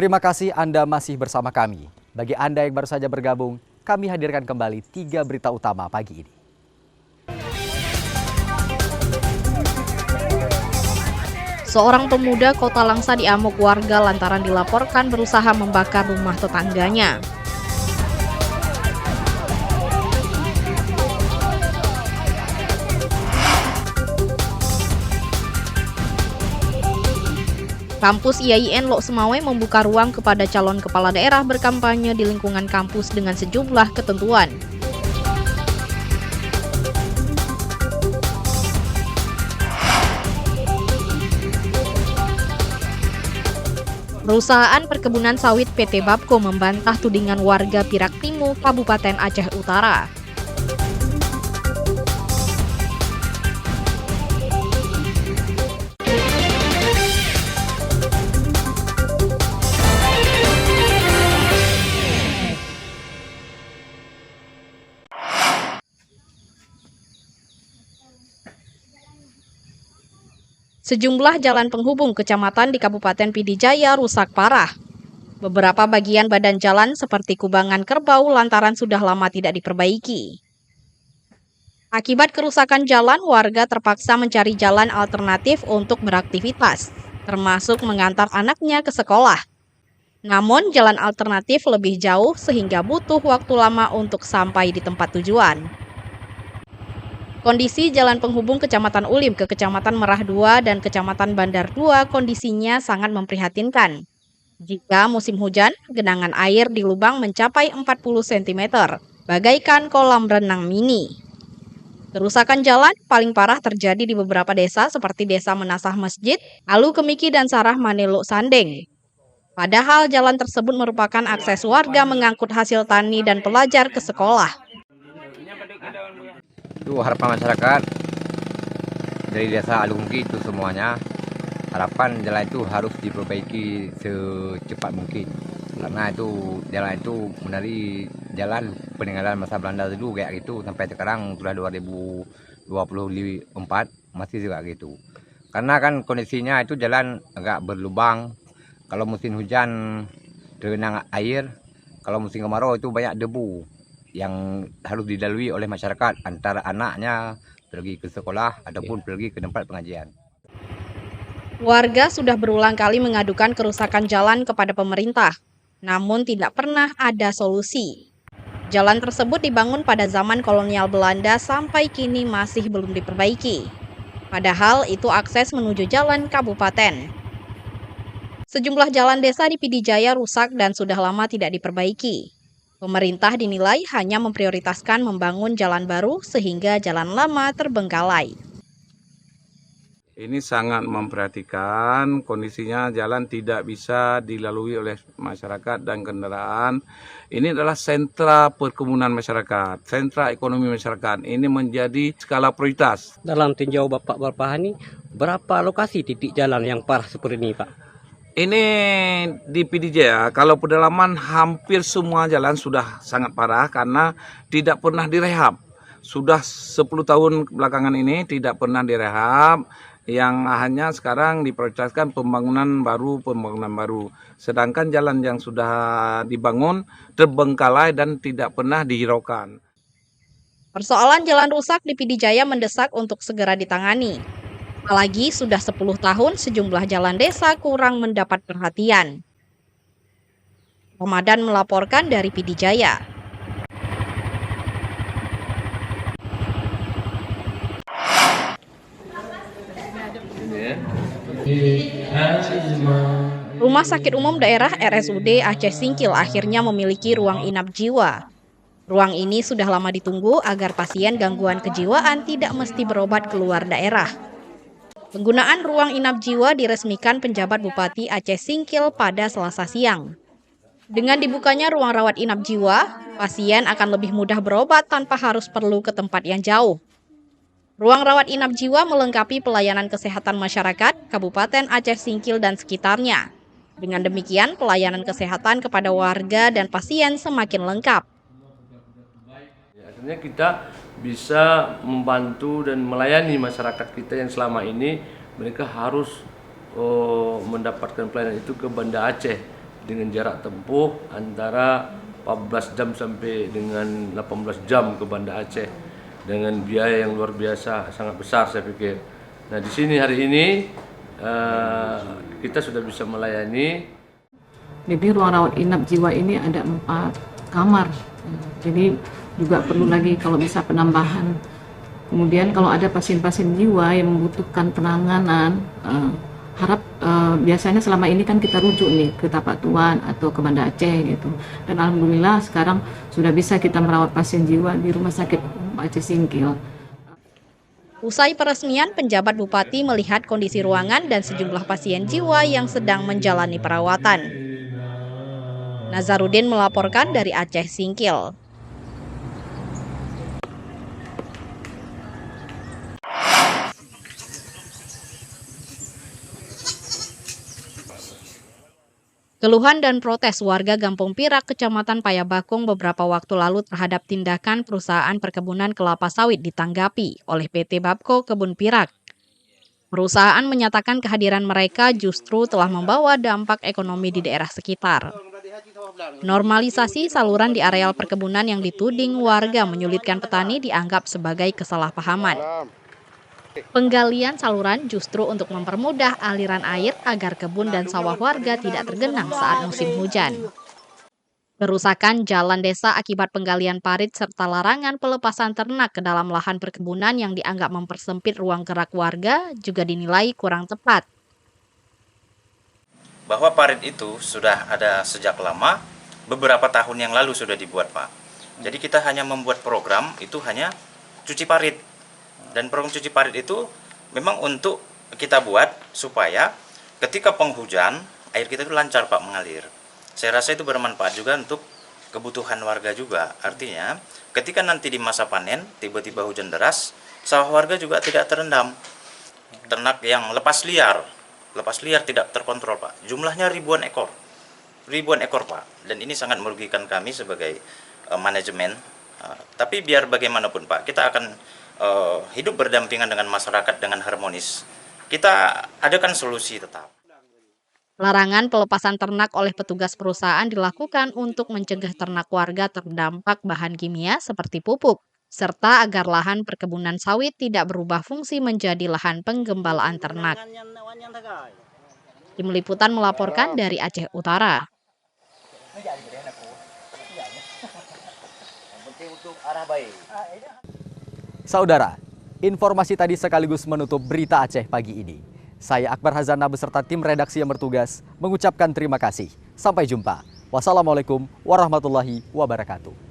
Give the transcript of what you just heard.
Terima kasih Anda masih bersama kami. Bagi Anda yang baru saja bergabung, kami hadirkan kembali 3 berita utama pagi ini. Seorang pemuda Kota Langsa diamuk warga lantaran dilaporkan berusaha membakar rumah tetangganya. Kampus IAIN Lok Semawe membuka ruang kepada calon kepala daerah berkampanye di lingkungan kampus dengan sejumlah ketentuan. Perusahaan perkebunan sawit PT Babko membantah tudingan warga Piraktimu, Kabupaten Aceh Utara. Sejumlah jalan penghubung kecamatan di Kabupaten Pidi Jaya rusak parah. Beberapa bagian badan jalan seperti kubangan kerbau lantaran sudah lama tidak diperbaiki. Akibat kerusakan jalan, warga terpaksa mencari jalan alternatif untuk beraktivitas, termasuk mengantar anaknya ke sekolah. Namun, jalan alternatif lebih jauh sehingga butuh waktu lama untuk sampai di tempat tujuan. Kondisi jalan penghubung Kecamatan Ulim ke Kecamatan Merah 2 dan Kecamatan Bandar 2 kondisinya sangat memprihatinkan. Jika musim hujan, genangan air di lubang mencapai 40 cm, bagaikan kolam renang mini. Kerusakan jalan paling parah terjadi di beberapa desa seperti Desa Menasah Masjid, Alu Kemiki dan Sarah Manelo Sandeng. Padahal jalan tersebut merupakan akses warga mengangkut hasil tani dan pelajar ke sekolah. Itu harapan masyarakat dari desa Alungki itu semuanya, harapan jalan itu harus diperbaiki secepat mungkin, karena itu jalan itu dari jalan peninggalan masa Belanda dulu kayak gitu sampai sekarang sudah 2024 masih juga gitu, karena kan kondisinya itu jalan agak berlubang, kalau musim hujan tergenang air, kalau musim kemarau itu banyak debu yang harus dilalui oleh masyarakat antara anaknya pergi ke sekolah ataupun pergi ke tempat pengajian. Warga sudah berulang kali mengadukan kerusakan jalan kepada pemerintah, namun tidak pernah ada solusi. Jalan tersebut dibangun pada zaman kolonial Belanda sampai kini masih belum diperbaiki. Padahal itu akses menuju jalan kabupaten. Sejumlah jalan desa di Pidi Jaya rusak dan sudah lama tidak diperbaiki. Pemerintah dinilai hanya memprioritaskan membangun jalan baru sehingga jalan lama terbengkalai. Ini sangat memperhatikan kondisinya jalan tidak bisa dilalui oleh masyarakat dan kendaraan. Ini adalah sentra perkebunan masyarakat, sentra ekonomi masyarakat. Ini menjadi skala prioritas. Dalam tinjau Bapak Barpahani, berapa lokasi titik jalan yang parah seperti ini, Pak? Ini di Pidi Jaya, kalau pedalaman hampir semua jalan sudah sangat parah karena tidak pernah direhab. Sudah 10 tahun belakangan ini tidak pernah direhab, yang hanya sekarang diprioritaskan pembangunan baru. Sedangkan jalan yang sudah dibangun terbengkalai dan tidak pernah dihiraukan. Persoalan jalan rusak di Pidi Jaya mendesak untuk segera ditangani. Apalagi sudah 10 tahun sejumlah jalan desa kurang mendapat perhatian. Ramadan melaporkan dari Pidi Jaya. Rumah Sakit Umum Daerah RSUD Aceh Singkil akhirnya memiliki ruang inap jiwa. Ruang ini sudah lama ditunggu agar pasien gangguan kejiwaan tidak mesti berobat keluar daerah. Penggunaan ruang inap jiwa diresmikan penjabat Bupati Aceh Singkil pada Selasa siang. Dengan dibukanya ruang rawat inap jiwa, pasien akan lebih mudah berobat tanpa harus perlu ke tempat yang jauh. Ruang rawat inap jiwa melengkapi pelayanan kesehatan masyarakat Kabupaten Aceh Singkil dan sekitarnya. Dengan demikian, pelayanan kesehatan kepada warga dan pasien semakin lengkap. Artinya kita bisa membantu dan melayani masyarakat kita yang selama ini mereka harus mendapatkan pelayanan itu ke Banda Aceh. dengan jarak tempuh antara 14 jam sampai dengan 18 jam ke Banda Aceh dengan biaya yang luar biasa, sangat besar saya pikir. Nah di sini hari ini kita sudah bisa melayani. Jadi ruang rawat inap jiwa ini ada 4 kamar. Jadi juga perlu lagi kalau bisa penambahan. Kemudian kalau ada pasien-pasien jiwa yang membutuhkan penanganan, biasanya selama ini kan kita rujuk nih ke Tapak Tuan atau ke Banda Aceh gitu. Dan alhamdulillah sekarang sudah bisa kita merawat pasien jiwa di Rumah Sakit Umum Aceh Singkil. Usai peresmian, penjabat Bupati melihat kondisi ruangan dan sejumlah pasien jiwa yang sedang menjalani perawatan. Nazarudin melaporkan dari Aceh Singkil. Keluhan dan protes warga Gampung Pirak, Kecamatan Payabakung beberapa waktu lalu terhadap tindakan perusahaan perkebunan kelapa sawit ditanggapi oleh PT Babko Kebun Pirak. Perusahaan menyatakan kehadiran mereka justru telah membawa dampak ekonomi di daerah sekitar. Normalisasi saluran di areal perkebunan yang dituding warga menyulitkan petani dianggap sebagai kesalahpahaman. Penggalian saluran justru untuk mempermudah aliran air agar kebun dan sawah warga tidak tergenang saat musim hujan. Kerusakan jalan desa akibat penggalian parit serta larangan pelepasan ternak ke dalam lahan perkebunan yang dianggap mempersempit ruang gerak warga juga dinilai kurang tepat. Bahwa parit itu sudah ada sejak lama, beberapa tahun yang lalu sudah dibuat, Pak. Jadi kita hanya membuat program itu hanya cuci parit. Dan program cuci parit itu memang untuk kita buat supaya ketika penghujan air kita itu lancar, Pak, mengalir. Saya rasa itu bermanfaat juga untuk kebutuhan warga juga. Artinya ketika nanti di masa panen tiba-tiba hujan deras, sawah warga juga tidak terendam. Ternak yang lepas liar tidak terkontrol, Pak. Jumlahnya ribuan ekor, Pak. Dan ini sangat merugikan kami sebagai manajemen. Tapi biar bagaimanapun, Pak, kita akan hidup berdampingan dengan masyarakat dengan harmonis. Kita adakan solusi tetap. Larangan pelepasan ternak oleh petugas perusahaan dilakukan untuk mencegah ternak warga terdampak bahan kimia seperti pupuk, serta agar lahan perkebunan sawit tidak berubah fungsi menjadi lahan penggembalaan ternak. Tim Liputan melaporkan dari Aceh Utara. Saudara, informasi tadi sekaligus menutup berita Aceh pagi ini. Saya Akbar Hazana beserta tim redaksi yang bertugas mengucapkan terima kasih. Sampai jumpa. Wassalamualaikum warahmatullahi wabarakatuh.